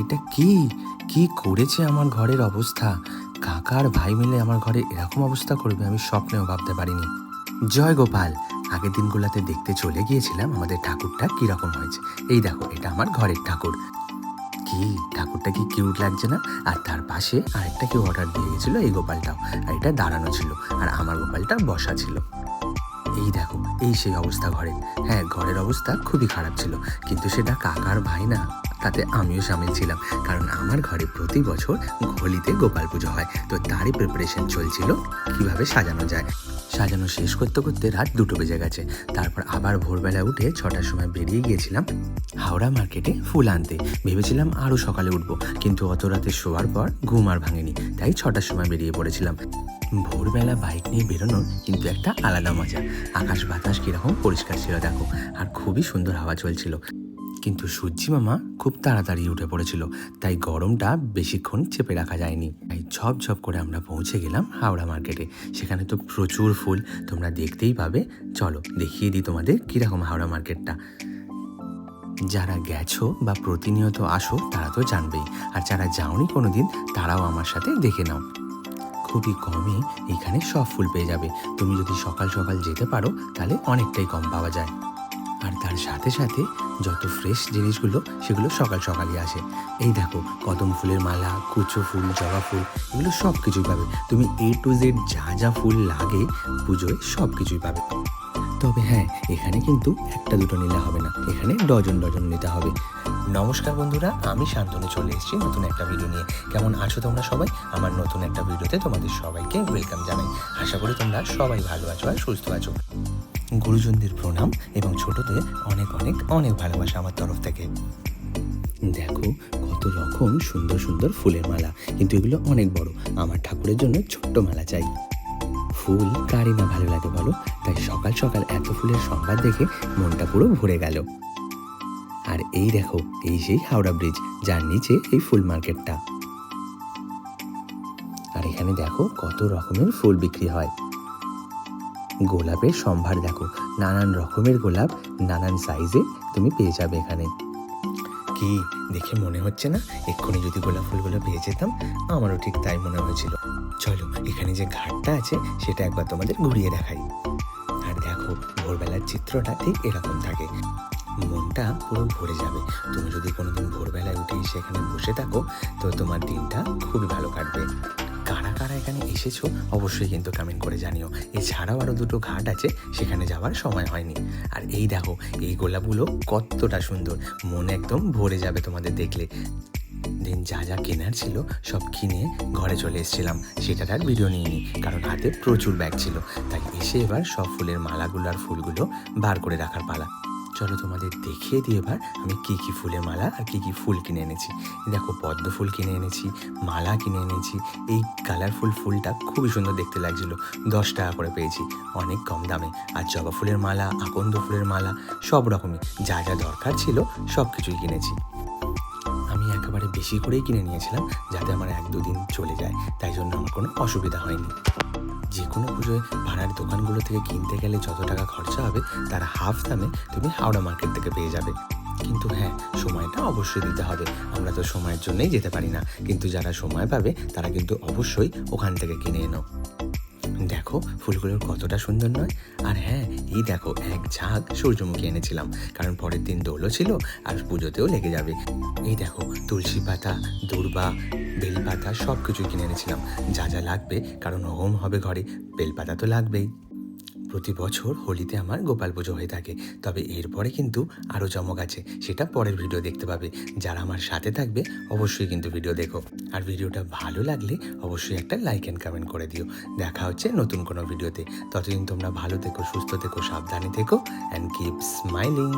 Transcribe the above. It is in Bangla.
এটা কি কি করেছে আমার ঘরের অবস্থা? কাকা আর ভাই মিলে আমার ঘরে এরকম অবস্থা করবে আমি স্বপ্নেও ভাবতে পারিনি। জয় গোপাল। আগের দিনগুলোতে দেখতে চলে গিয়েছিলাম আমাদের ঠাকুরটা কীরকম হয়েছে। এই দেখো, এটা আমার ঘরের ঠাকুর। কি ঠাকুরটা কি কিউট লাগছে না? আর তার পাশে আরেকটা কেউ অর্ডার দিয়ে গেছিলো, এই গোপালটাও। আর এটা দাঁড়ানো ছিল, আর আমার গোপালটা বসা ছিল। এই দেখো, এই সেই অবস্থা ঘরের। হ্যাঁ, ঘরের অবস্থা খুবই খারাপ ছিল, কিন্তু সেটা কাকার ভাই না, তাতে আমিও সামিল ছিলাম। কারণ আমার ঘরে প্রতি বছর হোলিতে গোপাল পুজো হয়, তো তারই প্রিপারেশন চলছিল কিভাবে সাজানো যায়। সাজানো শেষ করতে করতে রাত 2টো বেজে গেছে। তারপর আবার ভোরবেলা উঠে 6টার সময় বেরিয়ে গিয়েছিলাম হাওড়া মার্কেটে ফুল আনতে। ভেবেছিলাম আরও সকালে উঠবো, কিন্তু অত রাতে শোয়ার পর ঘুম আর ভাঙেনি, তাই 6টার সময় বেরিয়ে পড়েছিলাম। ভোরবেলা বাইক নিয়ে বেরোনোর কিন্তু একটা আলাদা মজা। আকাশ বাতাস কীরকম পরিষ্কার ছিল দেখো, আর খুবই সুন্দর হাওয়া চলছিল। কিন্তু সূর্যি মামা খুব তাড়াতাড়ি উঠে পড়েছিল, তাই গরমটা বেশিক্ষণ চেপে রাখা যায়নি। তাই ঝপঝপ করে আমরা পৌঁছে গেলাম হাওড়া মার্কেটে। সেখানে তো প্রচুর ফুল, তোমরা দেখতেই পাবে। চলো দেখিয়ে দিই তোমাদের কীরকম হাওড়া মার্কেটটা। যারা গেছো বা প্রতিনিয়ত আসো তারা তো জানবেই, আর যারা যাওনি কোনোদিন তারাও আমার সাথে দেখে নাও। খুবই কমে এখানে সব ফুল পেয়ে যাবে। তুমি যদি সকাল সকাল যেতে পারো তাহলে অনেকটাই কম পাওয়া যায়। আর তার সাথে সাথে যত ফ্রেশ জিনিসগুলো সেগুলো সকাল সকালই আসে। এই দেখো, কদম ফুলের মালা, কুচো ফুল, জবা ফুল, এগুলো সব কিছুই পাবে। তুমি A to Z যা যা ফুল লাগে পুজোয় সব কিছুই পাবে। তবে হ্যাঁ, এখানে কিন্তু একটা দুটো নিলে হবে না, এখানে ডজন ডজন নিতে হবে। নমস্কার বন্ধুরা, আমি শান্তনু চলে এসেছি নতুন একটা ভিডিও নিয়ে। কেমন আছো তোমরা সবাই? আমার নতুন একটা ভিডিওতে তোমাদের সবাইকে ওয়েলকাম জানাই। আশা করি তোমরা সবাই ভালো আছো আর সুস্থ আছো। গুরুজনদের প্রণাম এবং ছোটদের অনেক অনেক অনেক ভালোবাসা আমার তরফ থেকে। দেখো কত রকম সুন্দর সুন্দর ফুলের মালা, কিন্তু এগুলো অনেক বড়। আমার ঠাকুরের জন্য ছোট্ট মালা চাই। ফুল কারই না ভালো লাগে বলো? তাই সকাল সকাল এত ফুলের সম্ভার দেখে মনটা পুরো ভরে গেল। আর এই দেখো, এই সেই হাওড়া ব্রিজ, যার নিচে এই ফুল মার্কেটটা। আর এখানে দেখো কত রকমের ফুল বিক্রি হয়। গোলাপের সম্ভার দেখো, নানান রকমের গোলাপ, নানান সাইজে তুমি পেয়ে যাবে এখানে। কি দেখে মনে হচ্ছে না এক্ষুনি যদি গোলাপ ফুলগুলো পেয়ে যেতাম? আমারও ঠিক তাই মনে হয়েছিল। চলো এখানে যে ঘাটটা আছে সেটা একবার তোমাদের ঘুরিয়ে দেখাই। আর দেখো, ভোরবেলার চিত্রটা ঠিক এরকম থাকে, মনটা পুরো ভরে যাবে। তুমি যদি কোনোদিন ভোরবেলায় উঠে সেখানে বসে থাকো তো তোমার দিনটা খুবই ভালো কাটবে। কারা কারা এখানে এসেছো অবশ্যই কিন্তু কমেন্ট করে জানিও। এছাড়াও আরও 2টো ঘাট আছে, সেখানে যাওয়ার সময় হয়নি। আর এই দেখো, এই গোলাপগুলো কতটা সুন্দর, মন একদম ভরে যাবে তোমাদের দেখলে। দিন যা যা কেনার ছিল সব কিনে ঘরে চলে এসেছিলাম, সেটার আর ভিডিও নিইনি কারণ হাতে প্রচুর ব্যাগ ছিল। তাই এসে এবার সব ফুলের মালাগুলো আর ফুলগুলো বার করে রাখার পালা। চলো তোমাদের দেখিয়ে দিই এবার আমি কী কী ফুলের মালা আর কী কী ফুল কিনে এনেছি। দেখো, পদ্ম ফুল কিনে এনেছি, মালা কিনে এনেছি। এই কালারফুল ফুলটা খুবই সুন্দর দেখতে লাগছিল, 10 টাকা করে পেয়েছি, অনেক কম দামে। আর জবা ফুলের মালা, আকন্দ ফুলের মালা, সব রকমই যা যা দরকার ছিল সব কিছুই কিনেছি। আমি একেবারে বেশি করেই কিনে নিয়েছিলাম যাতে আমার 1-2 দিন চলে যায়, তাই জন্য আমার কোনো অসুবিধা হয়নি। যে কোনো পুজোয় ভাড়ার দোকানগুলো থেকে কিনতে গেলে যত টাকা খরচা হবে তার হাফ দামে তুমি হাওড়া মার্কেট থেকে পেয়ে যাবে। কিন্তু হ্যাঁ, সময়টা অবশ্যই দিতে হবে। আমরা তো সময়ের জন্যই যেতে পারি না, কিন্তু যারা সময় পাবে তারা কিন্তু অবশ্যই ওখান থেকে কিনে এনো। দেখো ফুলগুলোর কতটা সুন্দর নয়? আর হ্যাঁ, এই দেখো এক ঝাঁক সূর্যমুখী এনেছিলাম, কারণ পরের দিন দোলও ছিল আর পুজোতেও লেগে যাবে। এই দেখো, তুলসী পাতা, দূর্বা, বেলপাতা সব কিছুই কিনে এনেছিলাম, যা যা লাগবে, কারণ হোম হবে ঘরে, বেলপাতা তো লাগবেই। প্রতি বছর হোলিতে আমার গোপাল পুজো হয়ে থাকে, তবে এরপরে কিন্তু আরও চমক আছে, সেটা পরের ভিডিও দেখতে পাবে। যারা আমার সাথে থাকবে অবশ্যই কিন্তু ভিডিও দেখো। আর ভিডিওটা ভালো লাগলে অবশ্যই একটা লাইক অ্যান্ড কমেন্ট করে দিও। দেখা হচ্ছে নতুন কোনো ভিডিওতে। ততদিন তোমরা ভালো থেকো, সুস্থ থেকো, সাবধানে থেকো, অ্যান্ড কিপ স্মাইলিং।